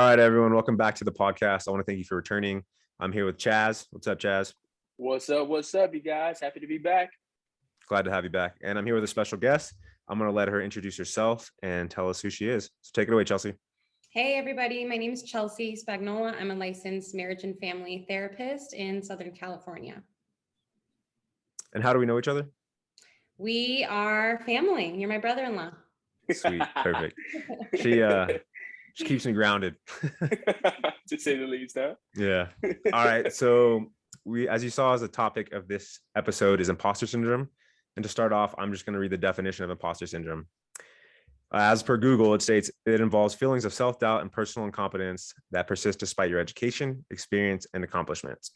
All right, everyone. Welcome back to the podcast. I want to thank you for returning. I'm here with Chaz. What's up, Chaz? What's up? What's up, you guys? Happy to be back. Glad to have you back. And I'm here with a special guest. I'm going to let her introduce herself and tell us who she is. So take it away, Chelsea. Hey, everybody. My name is Chelsea Spagnola. I'm a licensed marriage and family therapist in Southern California. And how do we know each other? We are family. You're my brother-in-law. Sweet. Perfect. She keeps me grounded. To say the least, huh? Yeah. All right. So as you saw, as the topic of this episode is imposter syndrome. And to start off, I'm just going to read the definition of imposter syndrome. As per Google, it states it involves feelings of self-doubt and personal incompetence that persist despite your education, experience, and accomplishments.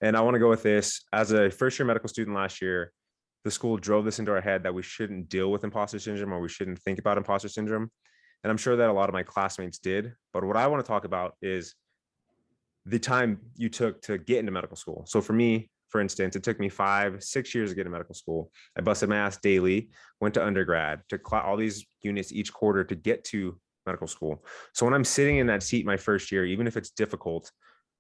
And I want to go with this. As a first-year medical student last year, the school drove this into our head that we shouldn't deal with imposter syndrome, or we shouldn't think about imposter syndrome. And I'm sure that a lot of my classmates did. But what I want to talk about is the time you took to get into medical school. So for me, for instance, it took me 5-6 years to get into medical school. I busted my ass daily, went to undergrad, took all these units each quarter to get to medical school. So when I'm sitting in that seat my first year, even if it's difficult,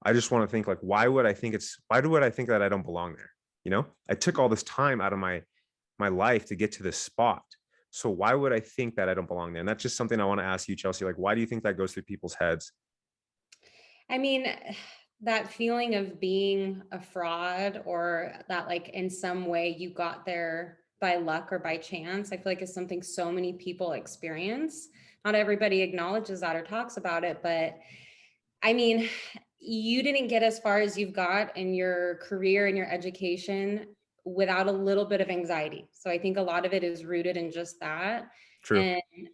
I just want to think like, why would I think that I don't belong there? You know, I took all this time out of my life to get to this spot. So why would I think that I don't belong there? And that's just something I want to ask you, Chelsea. Like, why do you think that goes through people's heads? I mean, that feeling of being a fraud, or that like in some way you got there by luck or by chance, I feel like is something so many people experience. Not everybody acknowledges that or talks about it, but I mean, you didn't get as far as you've got in your career and your education without a little bit of anxiety. So I think a lot of it is rooted in just that. True. And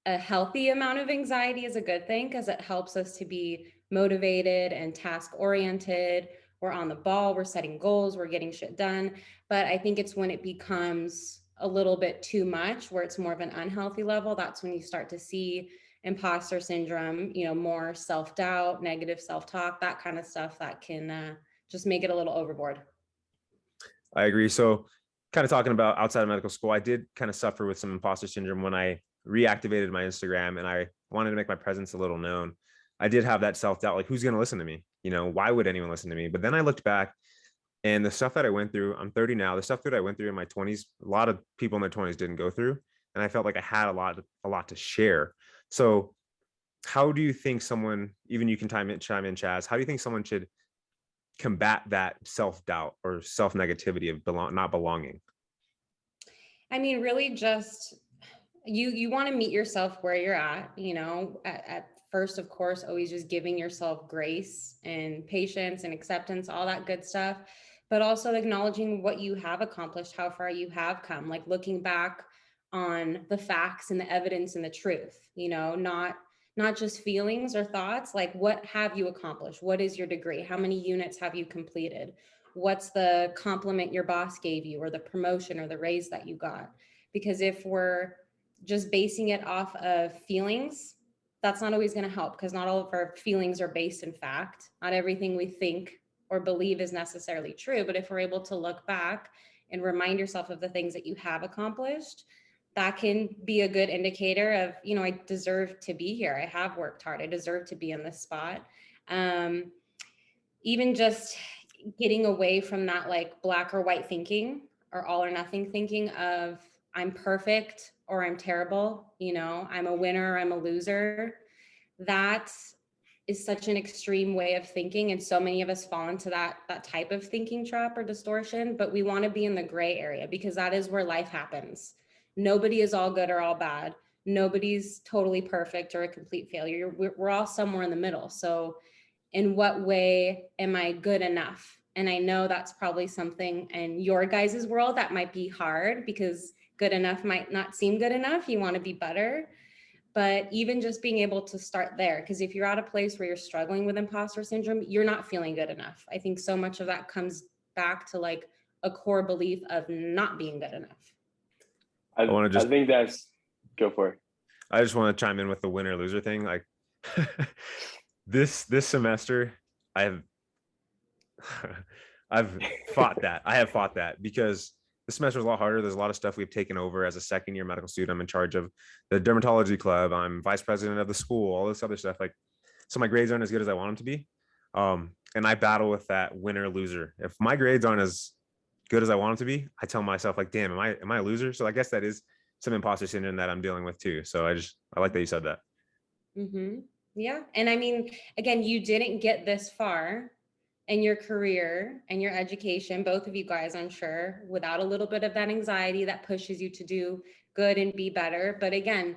a healthy amount of anxiety is a good thing because it helps us to be motivated and task oriented. We're on the ball, we're setting goals, we're getting shit done. But I think it's when it becomes a little bit too much, where it's more of an unhealthy level, that's when you start to see imposter syndrome, more self-doubt, negative self-talk, that kind of stuff that can just make it a little overboard. I agree. So kind of talking about outside of medical school, I did kind of suffer with some imposter syndrome when I reactivated my Instagram and I wanted to make my presence a little known. I did have that self-doubt, like, who's going to listen to me? Why would anyone listen to me? But then I looked back, and the stuff that I went through, I'm 30 now, the stuff that I went through in my 20s, a lot of people in their 20s didn't go through. And I felt like I had a lot to share. So how do you think someone, even you can chime in, Chaz, how do you think someone should combat that self-doubt or self-negativity of not belonging? I mean, really just you want to meet yourself where you're at, at first, of course, always just giving yourself grace and patience and acceptance, all that good stuff, but also acknowledging what you have accomplished, how far you have come, like looking back on the facts and the evidence and the truth, not just feelings or thoughts. Like, what have you accomplished? What is your degree? How many units have you completed? What's the compliment your boss gave you, or the promotion or the raise that you got? Because if we're just basing it off of feelings, that's not always going to help, because not all of our feelings are based in fact. Not everything we think or believe is necessarily true. But if we're able to look back and remind yourself of the things that you have accomplished, that can be a good indicator of, I deserve to be here. I have worked hard. I deserve to be in this spot. Even just getting away from that like black or white thinking, or all or nothing thinking of I'm perfect or I'm terrible, I'm a winner or I'm a loser. That is such an extreme way of thinking. And so many of us fall into that type of thinking trap or distortion, but we want to be in the gray area, because that is where life happens. Nobody is all good or all bad. Nobody's totally perfect or a complete failure. We're all somewhere in the middle. So in what way am I good enough? And I know that's probably something in your guys' world that might be hard, because good enough might not seem good enough. You want to be better. But even just being able to start there, because if you're at a place where you're struggling with imposter syndrome, you're not feeling good enough. I think so much of that comes back to like a core belief of not being good enough. I think that's, go for it. I just want to chime in with the winner loser thing. Like this semester, I've fought that. I have fought that because this semester is a lot harder. There's a lot of stuff we've taken over as a second year medical student. I'm in charge of the dermatology club. I'm vice president of the school, all this other stuff. Like So my grades aren't as good as I want them to be. And I battle with that winner loser. If my grades aren't as good as I want them to be, I tell myself like, damn, am I a loser? So I guess that is some imposter syndrome that I'm dealing with too. So I like that you said that. Mm-hmm. Yeah. And I mean, again, you didn't get this far in your career and your education, both of you guys, I'm sure, without a little bit of that anxiety that pushes you to do good and be better. But again,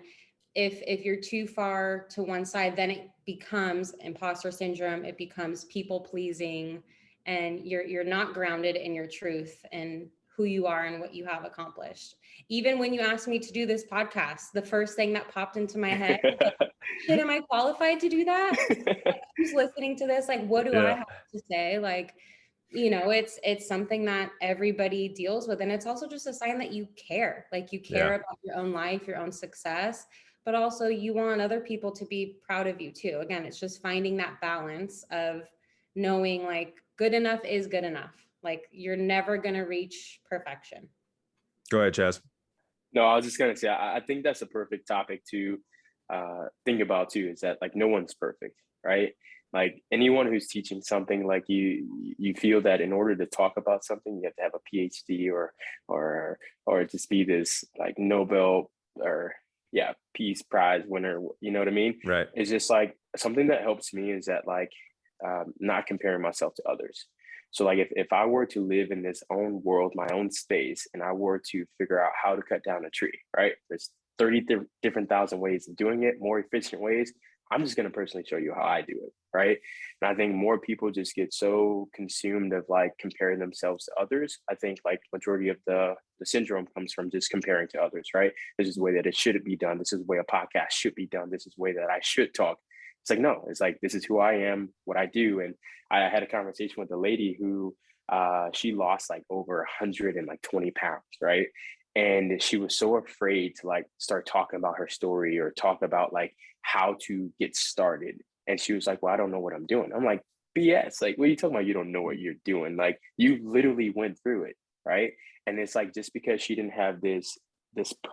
if you're too far to one side, then it becomes imposter syndrome, it becomes people pleasing, and you're not grounded in your truth and who you are and what you have accomplished. Even when you asked me to do this podcast, the first thing that popped into my head was like, shit, am I qualified to do that? Like, who's listening to this? Like, what do I have to say? Like, it's something that everybody deals with. And it's also just a sign that you care. Like, you care about your own life, your own success, but also you want other people to be proud of you too. Again, it's just finding that balance of knowing like good enough is good enough. Like, you're never going to reach perfection. Go ahead, Chaz. No, I was just gonna say, I think that's a perfect topic to think about too, is that like no one's perfect, right? Like anyone who's teaching something, like you feel that in order to talk about something, you have to have a PhD or just be this like Nobel or Peace Prize winner. You know what I mean? Right. It's just like something that helps me is that like not comparing myself to others. So like if I were to live in this own world, my own space, and I were to figure out how to cut down a tree, right? There's 30 different thousand ways of doing it, more efficient ways. I'm just going to personally show you how I do it, right? And I think more people just get so consumed of like comparing themselves to others. I think like majority of the syndrome comes from just comparing to others, right? This is the way that it should be done. This is the way a podcast should be done. This is the way that I should talk. It's like, no, it's like, this is who I am, what I do. And I had a conversation with a lady who she lost like over 120 pounds, right? And she was so afraid to like start talking about her story or talk about like how to get started. And she was like, well, I don't know what I'm doing. I'm like, BS. Like, what are you talking about? You don't know what you're doing. Like, you literally went through it, right? And it's like, just because she didn't have this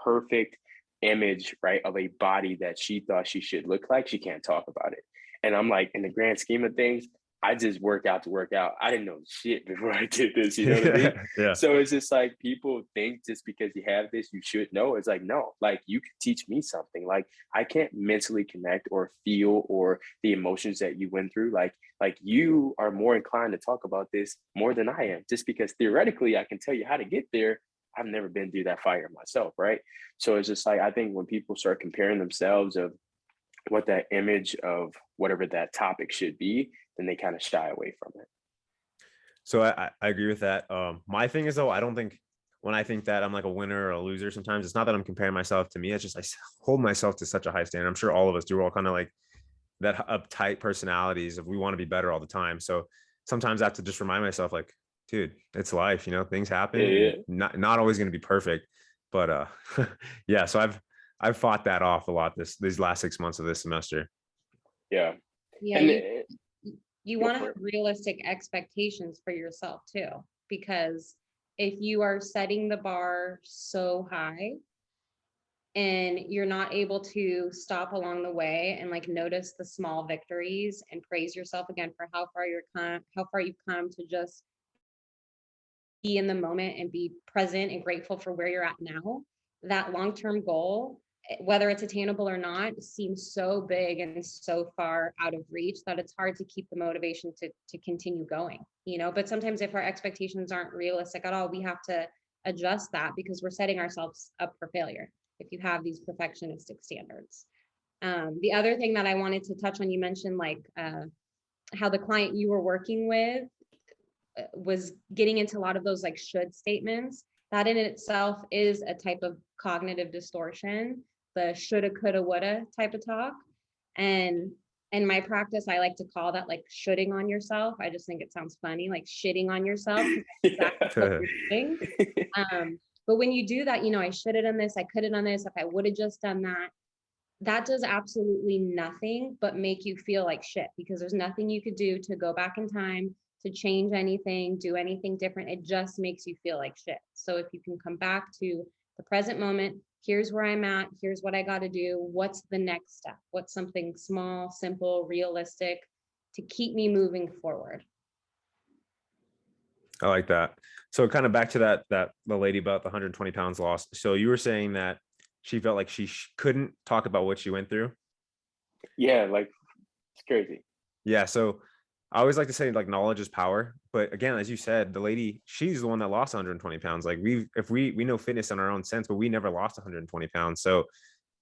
perfect image, right, of a body that she thought she should look like, she can't talk about it. And I'm like, in the grand scheme of things, I just work out to work out. I didn't know shit before I did this, you know what I mean? Yeah. So it's just like people think just because you have this, you should know. It's like, no, like you could teach me something. Like I can't mentally connect or feel or the emotions that you went through. Like you are more inclined to talk about this more than I am, just because theoretically I can tell you how to get there. I've never been through that fire myself, right? So it's just like, I think when people start comparing themselves of what that image of whatever that topic should be, then they kind of shy away from it. So I agree with that. My thing is though, I don't think when I think that I'm like a winner or a loser, sometimes it's not that I'm comparing myself to me. It's just I hold myself to such a high standard. I'm sure all of us do. We're all kind of like that uptight personalities of we want to be better all the time. So sometimes I have to just remind myself like, dude, it's life, things happen. Yeah. Not always going to be perfect, but yeah. So I've fought that off a lot these last 6 months of this semester. Yeah. Yeah. And you want to have realistic expectations for yourself too, because if you are setting the bar so high and you're not able to stop along the way and like notice the small victories and praise yourself again for how far you've come to just be in the moment and be present and grateful for where you're at now, that long-term goal, whether it's attainable or not, seems so big and so far out of reach that it's hard to keep the motivation to continue going, but sometimes if our expectations aren't realistic at all, we have to adjust that because we're setting ourselves up for failure if you have these perfectionistic standards. The other thing that I wanted to touch on, you mentioned like how the client you were working with was getting into a lot of those like should statements. That in itself is a type of cognitive distortion, the shoulda, coulda, woulda type of talk. And in my practice, I like to call that like shooting on yourself. I just think it sounds funny, like shitting on yourself. Exactly what you're doing. But when you do that, I should have done this, I could have done this, if I would have just done that, that does absolutely nothing but make you feel like shit, because there's nothing you could do to go back in time, to change anything, do anything different. It just makes you feel like shit. So if you can come back to the present moment, here's where I'm at, here's what I got to do. What's the next step? What's something small, simple, realistic to keep me moving forward? I like that. So kind of back to that the lady about the 120 pounds lost. So you were saying that she felt like she couldn't talk about what she went through. Yeah, like it's crazy. Yeah. So I always like to say like knowledge is power. But again, as you said, the lady, she's the one that lost 120 pounds. Like we know fitness in our own sense, but we never lost 120 pounds. So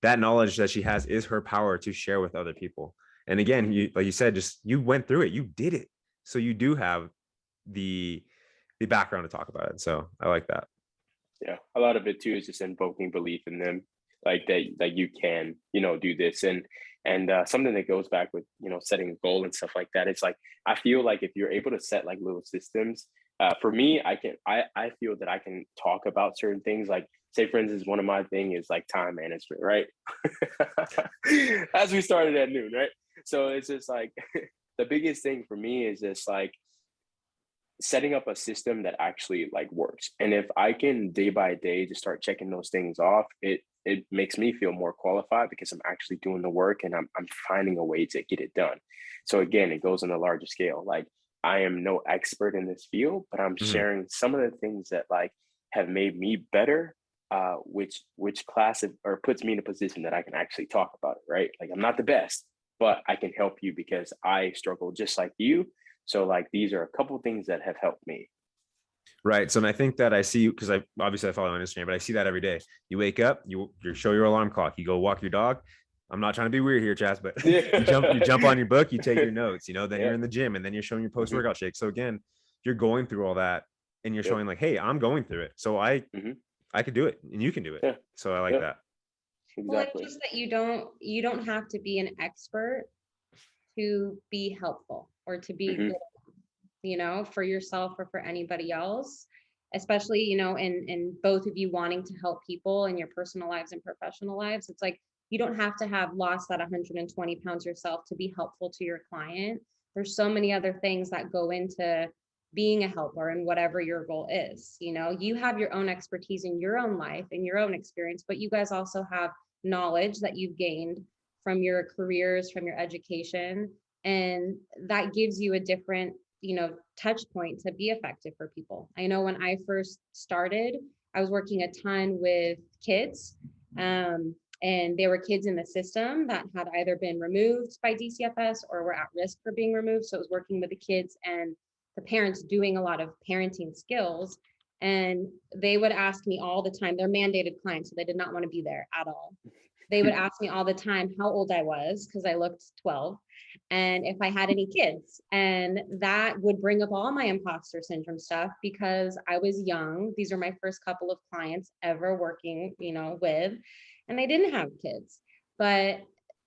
that knowledge that she has is her power to share with other people. And again, you, like you said, just you went through it, you did it. So you do have the background to talk about it. So I like that. Yeah, a lot of it too is just invoking belief in them, like that you can, do this. And something that goes back with, setting a goal and stuff like that. It's like I feel like if you're able to set like little systems, for me, I feel that I can talk about certain things. Like say for instance, one of my thing is like time management, right? As we started at noon, right? So it's just like the biggest thing for me is just like setting up a system that actually like works. And if I can day by day just start checking those things off, it makes me feel more qualified because I'm actually doing the work and I'm finding a way to get it done. So again, it goes on a larger scale. Like I am no expert in this field, but I'm Mhm. sharing some of the things that like have made me better, which class or puts me in a position that I can actually talk about it, right? Like I'm not the best, but I can help you because I struggle just like you. So like these are a couple of things that have helped me. Right. So, and I think that I see, because I obviously I follow on Instagram, but I see that every day. You wake up, you show your alarm clock, you go walk your dog. I'm not trying to be weird here, Chaz, but you jump on your book, you take your notes, then you're Yep. in the gym and then you're showing your post Hmm. workout shake. So again, you're going through all that and you're Yep. showing like, hey, I'm going through it. So Hmm. I could do it and you can do it. Yeah. So I like Yep. that. Well, it's Exactly. just that you don't have to be an expert to be helpful or to be Hmm. good, for yourself or for anybody else, especially, in both of you wanting to help people in your personal lives and professional lives. It's like you don't have to have lost that 120 pounds yourself to be helpful to your client. There's so many other things that go into being a helper and whatever your goal is. You have your own expertise in your own life and your own experience, but you guys also have knowledge that you've gained from your careers, from your education, and that gives you a different touch point to be effective for people. I know when I first started, I was working a ton with kids, and there were kids in the system that had either been removed by DCFS or were at risk for being removed. So it was working with the kids and the parents doing a lot of parenting skills. And they would ask me all the time, they're mandated clients, so they did not want to be there at all. They would ask me all the time how old I was because I looked 12 and if I had any kids. And that would bring up all my imposter syndrome stuff because I was young. These are my first couple of clients ever working, with, and they didn't have kids. But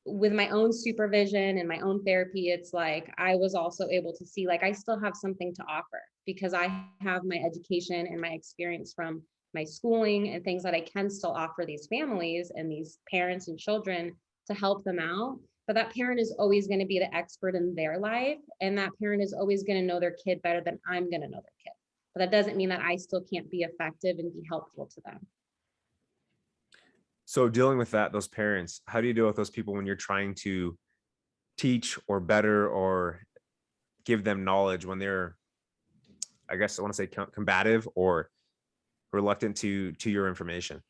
with my own supervision and my own therapy, it's like I was also able to see like I still have something to offer because I have my education and my experience from my schooling and things that I can still offer these families and these parents and children to help them out. But that parent is always going to be the expert in their life. And that parent is always going to know their kid better than I'm going to know their kid. But that doesn't mean that I still can't be effective and be helpful to them. So dealing with that, those parents, how do you deal with those people when you're trying to teach or better or give them knowledge when they're, I guess I want to say combative or reluctant to your information?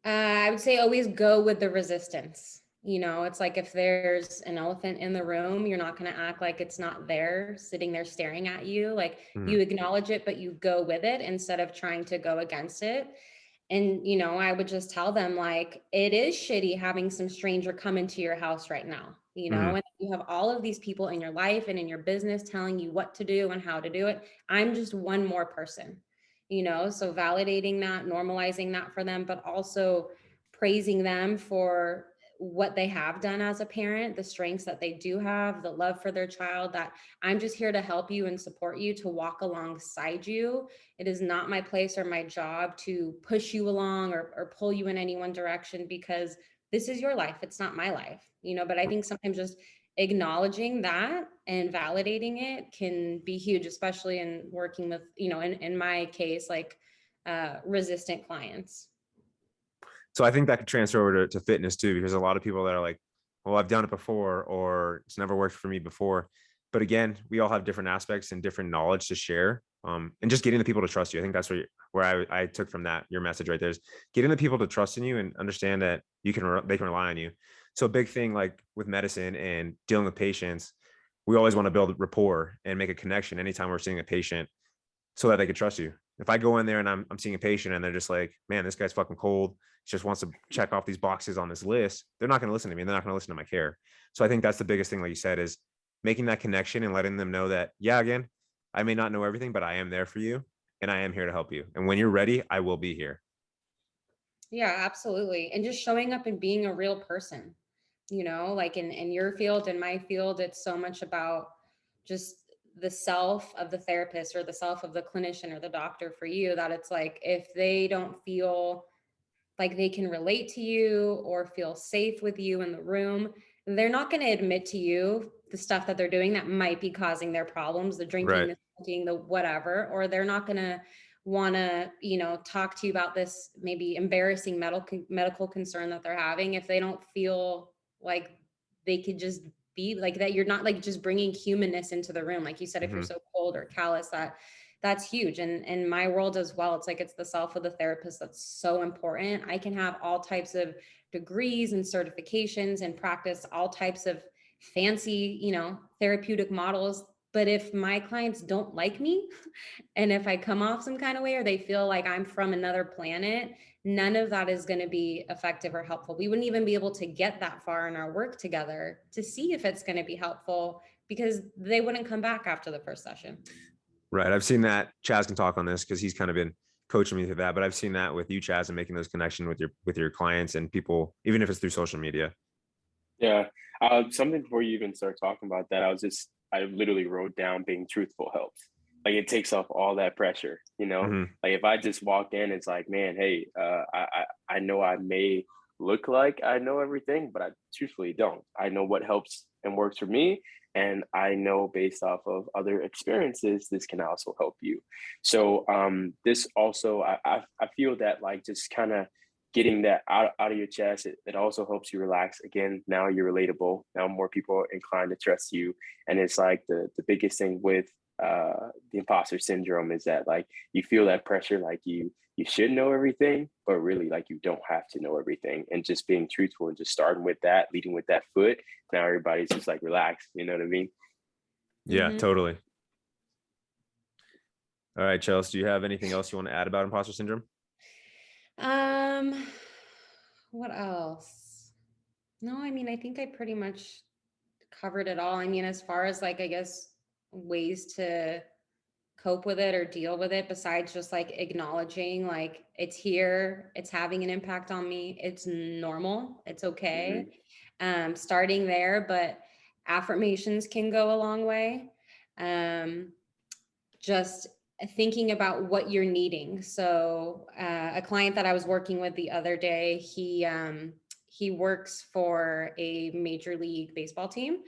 I would say always go with the resistance. It's like if there's an elephant in the room, you're not going to act like it's not there, sitting there staring at you. Like Mhm. you acknowledge it, but you go with it instead of trying to go against it. And, I would just tell them like, it is shitty having some stranger come into your house right now, Mhm. and you have all of these people in your life and in your business telling you what to do and how to do it. I'm just one more person, so validating that, normalizing that for them, but also praising them for what they have done as a parent, the strengths that they do have, the love for their child, that I'm just here to help you and support you, to walk alongside you. It is not my place or my job to push you along or pull you in any one direction because this is your life. It's not my life, but I think sometimes just acknowledging that and validating it can be huge, especially in working with, in my case, like resistant clients. So I think that could transfer over to fitness too, because a lot of people that are like, well, I've done it before, or it's never worked for me before. But again, we all have different aspects and different knowledge to share. And just getting the people to trust you. I think that's where I took from that, your message right there, is getting the people to trust in you and understand that they can rely on you. So a big thing like with medicine and dealing with patients, we always want to build rapport and make a connection anytime we're seeing a patient so that they can trust you. If I go in there and I'm seeing a patient and they're just like, man, this guy's fucking cold, just wants to check off these boxes on this list, they're not going to listen to me and they're not going to listen to my care. So I think that's the biggest thing, like you said, is making that connection and letting them know that, yeah, again, I may not know everything, but I am there for you and I am here to help you. And when you're ready, I will be here. Yeah, absolutely. And just showing up and being a real person, like in your field, in my field, it's so much about just the self of the therapist or the self of the clinician or the doctor for you, that it's like, if they don't feel like they can relate to you or feel safe with you in the room, they're not going to admit to you the stuff that they're doing that might be causing their problems, the drinking, Right. the smoking, the whatever, or they're not going to want to, talk to you about this maybe embarrassing medical concern that they're having if they don't feel like they could just be like that. You're not like just bringing humanness into the room. Like you said, if you're Mhm. so cold or callous, that's huge. And in my world as well, it's like, it's the self of the therapist that's so important. I can have all types of degrees and certifications and practice all types of fancy, therapeutic models. But if my clients don't like me, and if I come off some kind of way, or they feel like I'm from another planet, none of that is going to be effective or helpful. We wouldn't even be able to get that far in our work together to see if it's going to be helpful, because they wouldn't come back after the first session. Right. I've seen that. Chaz can talk on this because he's kind of been coaching me through that. But I've seen that with you, Chaz, and making those connections with your clients and people, even if it's through social media. Yeah. Something before you even start talking about that, I literally wrote down being truthful helps. Like it takes off all that pressure, you know? Mm-hmm. Like if I just walk in, it's like, man, hey, I know I may look like I know everything, but I truthfully don't. I know what helps and works for me. And I know based off of other experiences, this can also help you. So this also, I feel that like just kind of getting that out of your chest, it also helps you relax. Again, now you're relatable. Now more people are inclined to trust you. And it's like the biggest thing with the imposter syndrome is that like you feel that pressure, like you should know everything, but really like you don't have to know everything. And just being truthful and just starting with that, leading with that foot, now everybody's just like relaxed, you know what I mean? Yeah, Mhm. totally. All right, Chelsea, do you have anything else you want to add about imposter syndrome? Um, what else? No, I mean, I think I pretty much covered it all. I mean, as far as like, I guess, ways to cope with it or deal with it, besides just like acknowledging like it's here, it's having an impact on me, it's normal, it's Mm-hmm. okay. Starting there, but affirmations can go a long way. Um, just thinking about what you're needing. So a client that I was working with the other day, he works for a major league baseball team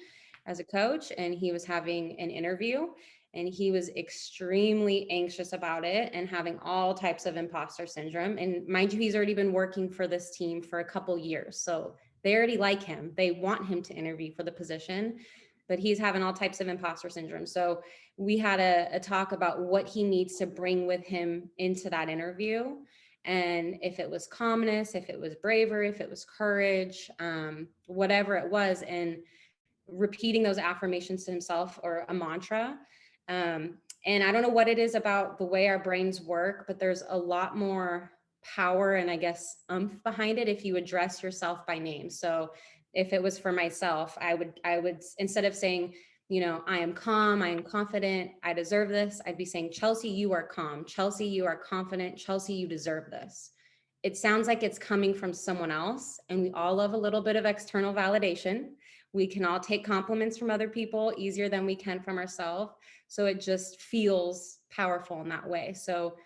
as a coach, and he was having an interview, and he was extremely anxious about it and having all types of imposter syndrome. And mind you, he's already been working for this team for a couple years, so they already like him, they want him to interview for the position, but he's having all types of imposter syndrome. So we had a talk about what he needs to bring with him into that interview. And if it was calmness, if it was bravery, if it was courage, whatever it was, and repeating those affirmations to himself or a mantra. And I don't know what it is about the way our brains work, but there's a lot more power and I guess behind it if you address yourself by name. So if it was for myself, I would instead of saying, I am calm, I am confident, I deserve this, I'd be saying, Chelsea, you are calm. Chelsea, you are confident. Chelsea, you deserve this. It sounds like it's coming from someone else, and we all love a little bit of external validation. We can all take compliments from other people easier than we can from ourselves. So it just feels powerful in that way. So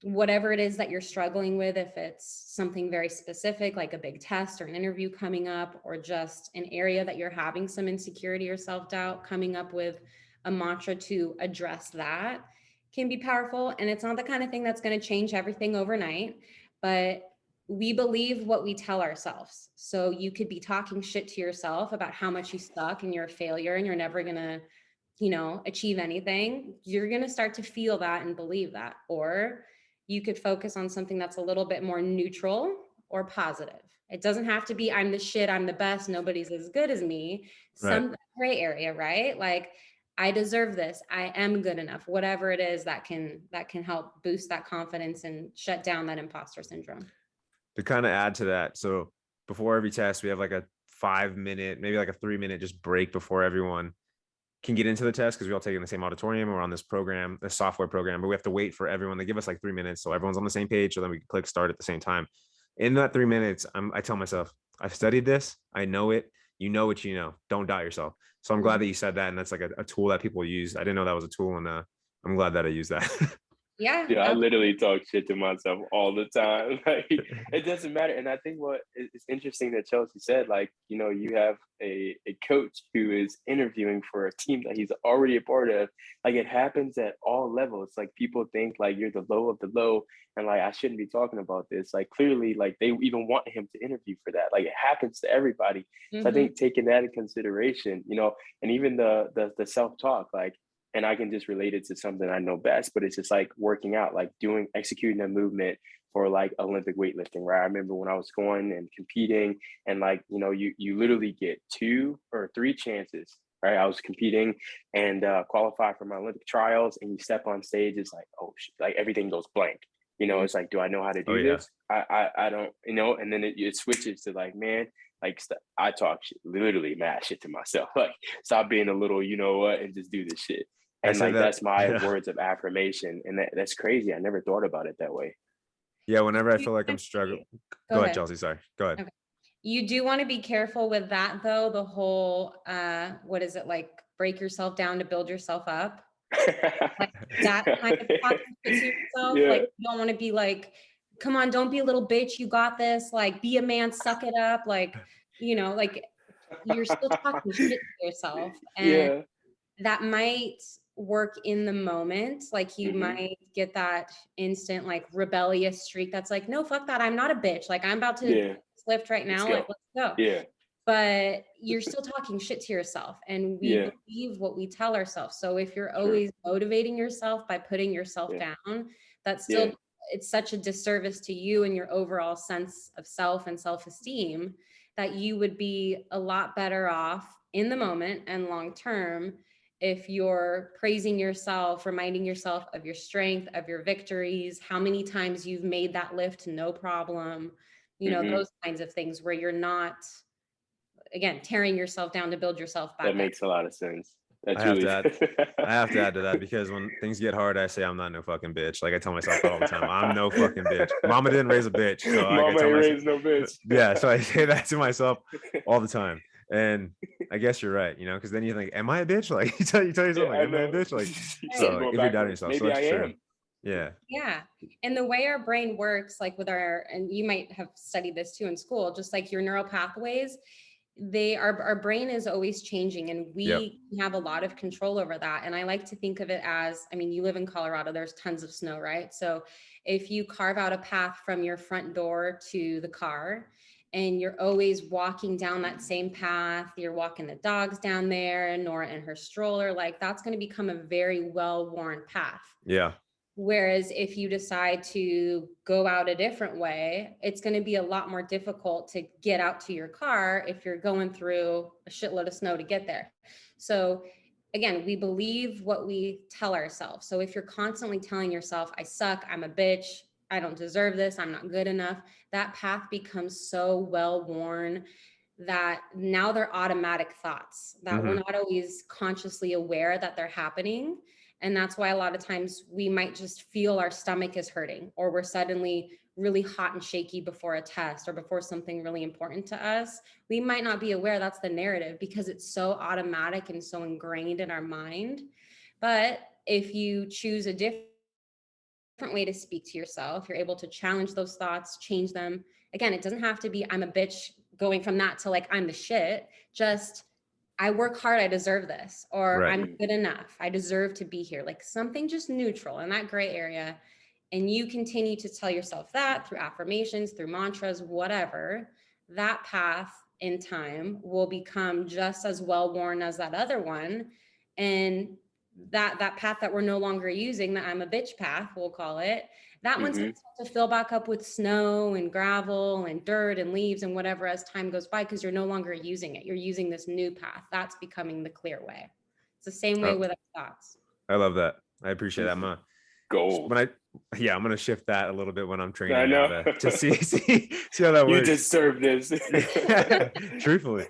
whatever it is that you're struggling with, if it's something very specific, like a big test or an interview coming up, or just an area that you're having some insecurity or self-doubt, coming up with a mantra to address that can be powerful. And it's not the kind of thing that's going to change everything overnight, but we believe what we tell ourselves. So you could be talking shit to yourself about how much you suck and you're a failure and you're never going to, achieve anything. You're going to start to feel that and believe that. Or you could focus on something that's a little bit more neutral or positive. It doesn't have to be, I'm the shit, I'm the best, nobody's as good as me. Right. Some gray area, right? Like, I deserve this, I am good enough, whatever it is that can help boost that confidence and shut down that imposter syndrome. To kind of add to that, so before every test, we have like a 5 minute, maybe like a 3 minute just break before everyone can get into the test, because we all take it in the same auditorium or on this program, this software program, but we have to wait for everyone. They give us like 3 minutes so everyone's on the same page, so then we can click start at the same time. In that 3 minutes, I tell myself, I've studied this, I know it, you know what you know, don't doubt yourself. So I'm glad that you said that, and that's like a tool that people use. I didn't know that was a tool, and I'm glad that I use that. Yeah. Yeah, I literally talk shit to myself all the time. Like, it doesn't matter. And I think what is interesting that Chelsea said, like, you have a coach who is interviewing for a team that he's already a part of. Like, it happens at all levels. Like, people think like you're the low of the low, and like I shouldn't be talking about this. Like, clearly, like they even want him to interview for that. Like, it happens to everybody. So I think taking that in consideration, and even the self-talk, like, and I can just relate it to something I know best, but it's just like working out, like executing a movement for like Olympic weightlifting, right? I remember when I was going and competing, and like, you literally get 2 or 3 chances, right? I was competing and qualified for my Olympic trials, and you step on stage, it's like, oh shit, like everything goes blank. It's like, do I know how to do this? I don't, and then it switches to like, man, like I talk shit, literally mad shit to myself, like stop being a little, you know what, and just do this shit. And like that's my words of affirmation, and that's crazy. I never thought about it that way. Yeah, whenever I feel like I'm struggling. Go ahead, Chelsea. Sorry. Go ahead. Okay. You do want to be careful with that, though. The whole, what is it, like break yourself down to build yourself up? Like that kind of talk to yourself. Yeah. Like, you don't want to be like, come on, don't be a little bitch. You got this. Like, be a man, suck it up. Like, like you're still talking shit to yourself. And that might work in the moment. Like, you might get that instant, like, rebellious streak that's like, no, fuck that. I'm not a bitch. Like, I'm about to lift right now. Like, let's go. Yeah. But you're still talking shit to yourself, and we believe what we tell ourselves. So if you're always motivating yourself by putting yourself down, that's still, it's such a disservice to you and your overall sense of self and self-esteem, that you would be a lot better off in the moment and long-term if you're praising yourself, reminding yourself of your strength, of your victories, how many times you've made that lift, no problem, those kinds of things, where you're not, again, tearing yourself down to build yourself back That up. makes a lot of sense. I have to add to that, because when things get hard, I say I'm not no fucking bitch. Like I tell myself that all the time. I'm no fucking bitch. Mama didn't raise a bitch. So Mama ain't raised no bitch. Yeah. So I say that to myself all the time. And I guess you're right, because then you think, am I a bitch? Like you tell yourself, like, am I a bitch? Like, so like, if you're doubting yourself, maybe so that's I true. am. Yeah. Yeah. And the way our brain works, like with and you might have studied this too in school, just like your neural pathways, our brain is always changing, and we have a lot of control over that. And I like to think of it as, I mean, you live in Colorado, there's tons of snow, right? So if you carve out a path from your front door to the car, and you're always walking down that same path, you're walking the dogs down there, Nora and her stroller, like that's going to become a very well-worn path. Yeah. Whereas if you decide to go out a different way, it's going to be a lot more difficult to get out to your car if you're going through a shitload of snow to get there. So again, we believe what we tell ourselves. So if you're constantly telling yourself, I suck, I'm a bitch, I don't deserve this, I'm not good enough, that path becomes so well worn that now they're automatic thoughts that we're not always consciously aware that they're happening. And that's why a lot of times we might just feel our stomach is hurting, or we're suddenly really hot and shaky before a test or before something really important to us. We might not be aware that's the narrative, because it's so automatic and so ingrained in our mind. But if you choose a different way to speak to yourself, you're able to challenge those thoughts, change them. Again, it doesn't have to be, I'm a bitch, going from that to like, I'm the shit. Just, I work hard, I deserve this, or I'm good enough, I deserve to be here. Like something just neutral in that gray area. and you continue to tell yourself that through affirmations, through mantras, whatever, that path in time will become just as well worn as that other one. And that path that we're no longer using, that I'm a bitch path, we'll call it, that one's going to fill back up with snow and gravel and dirt and leaves and whatever as time goes by, because you're no longer using it. You're using this new path. That's becoming the clear way. It's the same way with our thoughts. I love that. I appreciate that. I'm gonna shift that a little bit when I'm training. I know. To see how that works. You deserve this. Truthfully,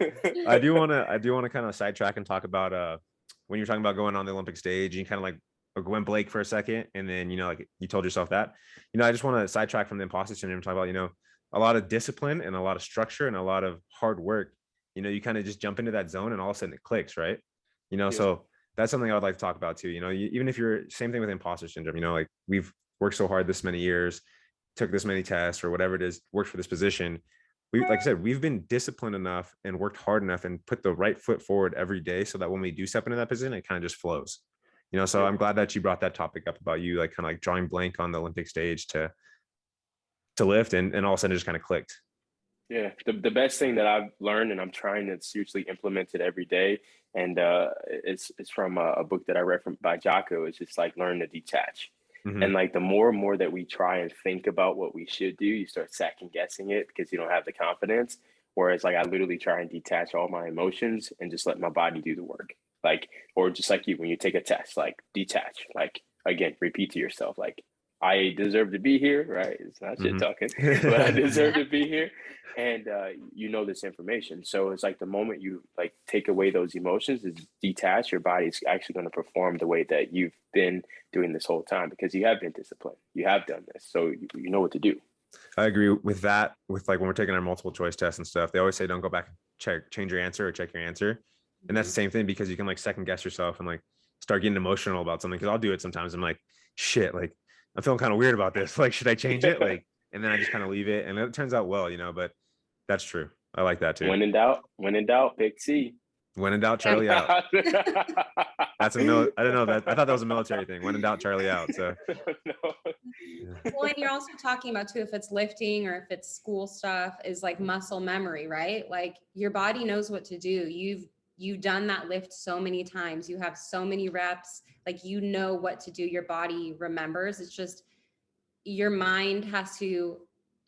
I do want to kind of sidetrack and talk about when you're talking about going on the Olympic stage, you kind of like went Blake for a second, and then like you told yourself that. I just want to sidetrack from the imposter syndrome and talk about a lot of discipline and a lot of structure and a lot of hard work. You kind of just jump into that zone and all of a sudden it clicks, right? So that's something I would like to talk about too. Even if you're same thing with imposter syndrome, like we've worked so hard this many years, took this many tests or whatever it is, worked for this position. Like I said, we've been disciplined enough and worked hard enough and put the right foot forward every day so that when we do step into that position, it kind of just flows. So I'm glad that you brought that topic up about you like kind of like drawing blank on the Olympic stage to lift, and all of a sudden it just kind of clicked. Yeah, the best thing that I've learned, and I'm trying to seriously implement it every day, and it's from a book that I read by Jocko. It's just like learn to detach. And like the more and more that we try and think about what we should do, you start second guessing it because you don't have the confidence. Whereas like I literally try and detach all my emotions and just let my body do the work. Like, or just like you, when you take a test, like detach, like again, repeat to yourself, like I deserve to be here, right? It's not shit talking, but I deserve to be here. And this information. So it's like the moment you like take away those emotions, is detach, your body's actually going to perform the way that you've been doing this whole time, because you have been disciplined. You have done this. So you know what to do. I agree with that. With like when we're taking our multiple choice tests and stuff, they always say don't go back and change your answer or check your answer. And that's the same thing, because you can like second guess yourself and like start getting emotional about something. Because I'll do it sometimes. I'm like, shit, like I'm feeling kind of weird about this. Like, should I change it? Like, and then I just kind of leave it, and it turns out well, but that's true. I like that too. When in doubt, pick C. When in doubt, Charlie out. That's I didn't know that. I thought that was a military thing. When in doubt, Charlie out. So. No. Well, and you're also talking about too, if it's lifting or if it's school stuff, is like muscle memory, right? Like your body knows what to do. You've done that lift so many times. You have so many reps. Like what to do. Your body remembers. It's just your mind has to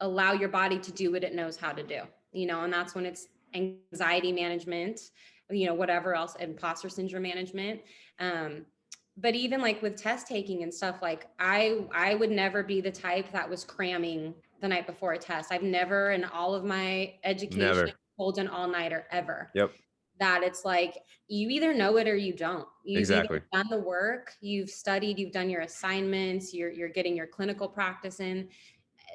allow your body to do what it knows how to do. And that's when it's anxiety management, whatever else, imposter syndrome management. But even like with test taking and stuff, like I would never be the type that was cramming the night before a test. I've never in all of my education pulled an all-nighter ever. Yep. That it's like, you either know it or you don't. You've exactly done the work, you've studied, you've done your assignments, you're getting your clinical practice in.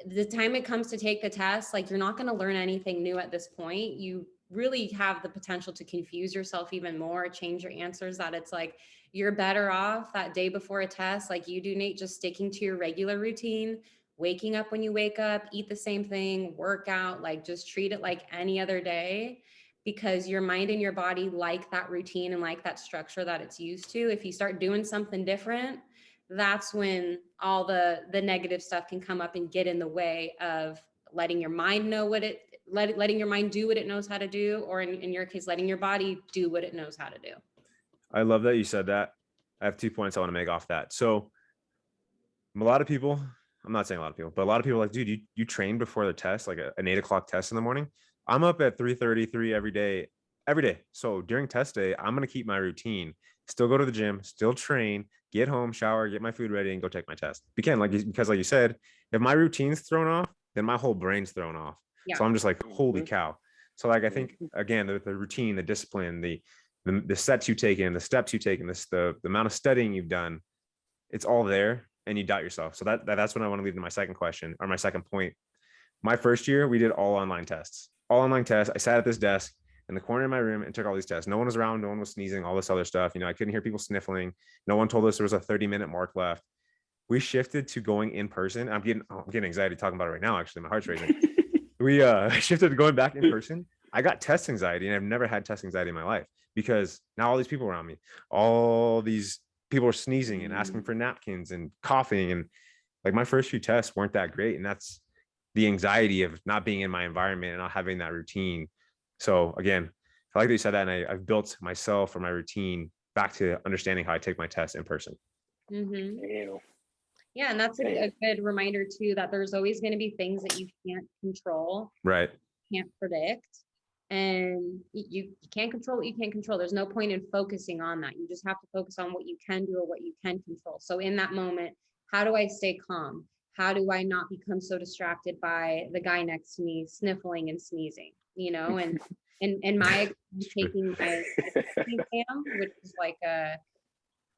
The time it comes to take the test, like you're not going to learn anything new at this point. You really have the potential to confuse yourself even more, change your answers, that it's like, you're better off that day before a test, like you do, Nate, just sticking to your regular routine, waking up when you wake up, eat the same thing, work out, like just treat it like any other day, because your mind and your body like that routine and like that structure that it's used to. If you start doing something different, that's when all the negative stuff can come up and get in the way of letting your mind know letting your mind do what it knows how to do, or in your case, letting your body do what it knows how to do. I love that you said that. I have 2 points I want to make off that. So a lot of people, I'm not saying a lot of people, but a lot of people are like, dude, you train before the test, like an 8 o'clock test in the morning. I'm up at 3:33 every day. So during test day, I'm going to keep my routine, still go to the gym, still train, get home, shower, get my food ready, and go take my test. Because like you said, if my routine's thrown off, then my whole brain's thrown off. Yeah. So I'm just like, holy cow. So like, I think again, the routine, the discipline, the sets you take in, the steps you take in, the amount of studying you've done, it's all there, and you doubt yourself. So that's when I want to lead to my second question, or my second point. My first year, we did all online tests. I sat at this desk in the corner of my room and took all these tests. No one was around. No one was sneezing, all this other stuff. I couldn't hear people sniffling. No one told us there was a 30-minute mark left. We shifted to going in person. I'm getting anxiety talking about it right now. Actually, my heart's racing. We shifted to going back in person. I got test anxiety, and I've never had test anxiety in my life, because now all these people around me, all these people are sneezing and asking for napkins and coughing, and like my first few tests weren't that great. And that's the anxiety of not being in my environment and not having that routine. So again, I like that you said that. And I've built myself or my routine back to understanding how I take my tests in person. Mm-hmm. Yeah, and that's a good reminder too, that there's always going to be things that you can't control, right? Can't predict, and you can't control what you can't control. There's no point in focusing on that. You just have to focus on what you can do or what you can control. So in that moment, how do I stay calm? How do I not become so distracted by the guy next to me sniffling and sneezing? And my taking my exam, which is like a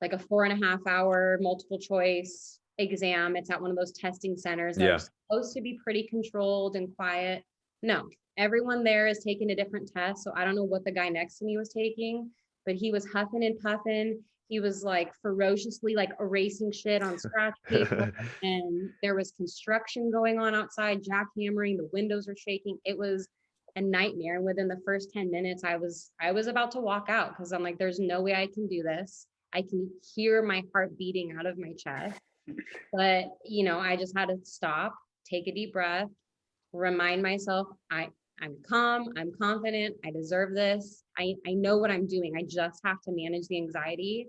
4.5 hour multiple choice exam. It's at one of those testing centers that are supposed to be pretty controlled and quiet. No, everyone there is taking a different test. So I don't know what the guy next to me was taking, but he was huffing and puffing. He was like ferociously like erasing shit on scratch paper. And there was construction going on outside, jackhammering, the windows are shaking. It was a nightmare. And within the first 10 minutes, I was about to walk out because I'm like, there's no way I can do this. I can hear my heart beating out of my chest. But, I just had to stop, take a deep breath, remind myself, I'm calm, I'm confident, I deserve this. I know what I'm doing. I just have to manage the anxiety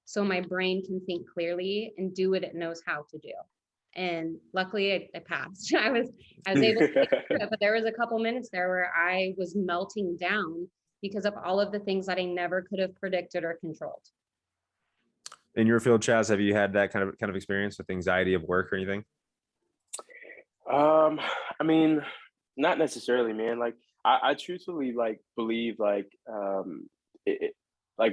so my brain can think clearly and do what it knows how to do. And luckily I passed. I was able to get through it, but there was a couple minutes there where I was melting down because of all of the things that I never could have predicted or controlled. In your field, Chaz, have you had that kind of experience with anxiety of work or anything? I mean, not necessarily, man. Like I truthfully believe like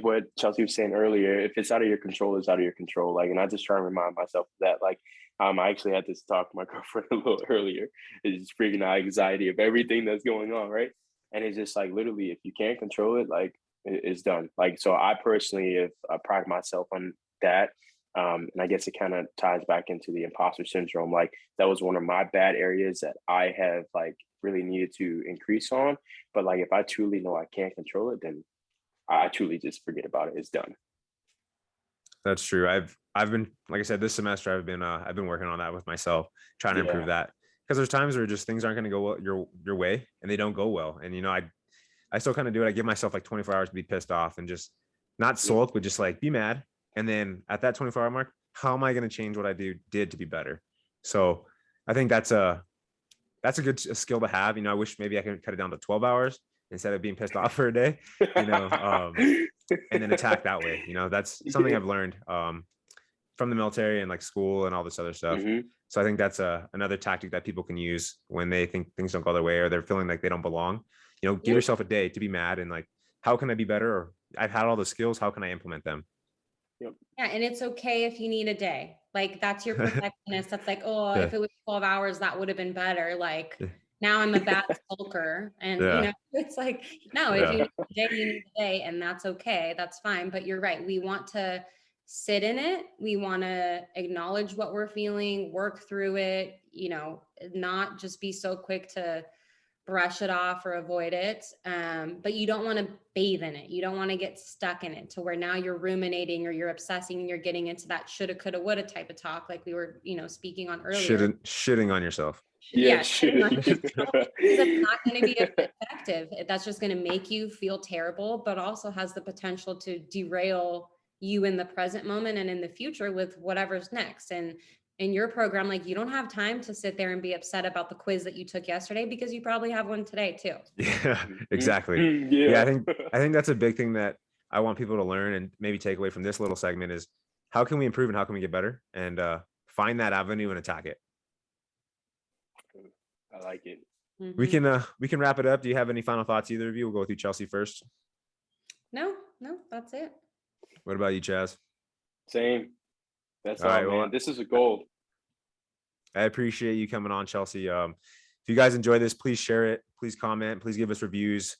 what Chelsea was saying earlier, if it's out of your control, it's out of your control. Like, and I just try to remind myself of that. Like, I actually had this talk to my girlfriend a little earlier. It's freaking anxiety of everything that's going on, right? And it's just like literally, if you can't control it, like it's done. Like, so I personally have pride myself on that. And I guess it kind of ties back into the imposter syndrome. Like that was one of my bad areas that I have like really needed to increase on. But like if I truly know I can't control it, then I truly just forget about it. It's done. That's true. I've been, like I said, this semester I've been working on that with myself, trying to improve that. Because there's times where just things aren't going to go your way and they don't go well. And I still kind of do it. I give myself like 24 hours to be pissed off and just not sulk, but just like be mad. And then at that 24-hour mark, how am I going to change what I did to be better? So I think that's a good skill to have. I wish maybe I could cut it down to 12 hours instead of being pissed off for a day, and then attack that way. That's something I've learned from the military and like school and all this other stuff. So I think that's another tactic that people can use when they think things don't go their way or they're feeling like they don't belong. Give yourself a day to be mad and like, how can I be better? Or I've had all the skills. How can I implement them? Yeah, and it's okay if you need a day. Like that's your perfectionist. That's like, if it was 12 hours, that would have been better. Like now I'm a bad sulker. And it's like, no, if you need a day, you need a day, and that's okay. That's fine. But you're right. We want to sit in it. We want to acknowledge what we're feeling, work through it, not just be so quick to brush it off or avoid it. But you don't want to bathe in it. You don't want to get stuck in it to where now you're ruminating or you're obsessing and you're getting into that shoulda, coulda, woulda type of talk like we were, speaking on earlier. Shitting on yourself. Yeah, shitting on yourself. It's not going to be effective. That's just going to make you feel terrible, but also has the potential to derail you in the present moment and in the future with whatever's next. And in your program, like you don't have time to sit there and be upset about the quiz that you took yesterday because you probably have one today too. Yeah, exactly. Yeah, I think that's a big thing that I want people to learn and maybe take away from this little segment is how can we improve and how can we get better and find that avenue and attack it. I like it. We can wrap it up. Do you have any final thoughts, either of you? We'll go with you, Chelsea, first. No, that's it. What about you, Chaz? Same. That's all, man. Well, this is a gold. I appreciate you coming on, Chelsea. If you guys enjoy this, please share it. Please comment. Please give us reviews.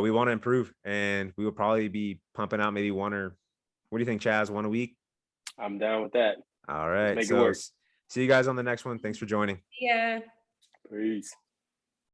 We want to improve, and we will probably be pumping out maybe what do you think, Chaz? One a week? I'm down with that. All right. So see you guys on the next one. Thanks for joining. Yeah. Peace.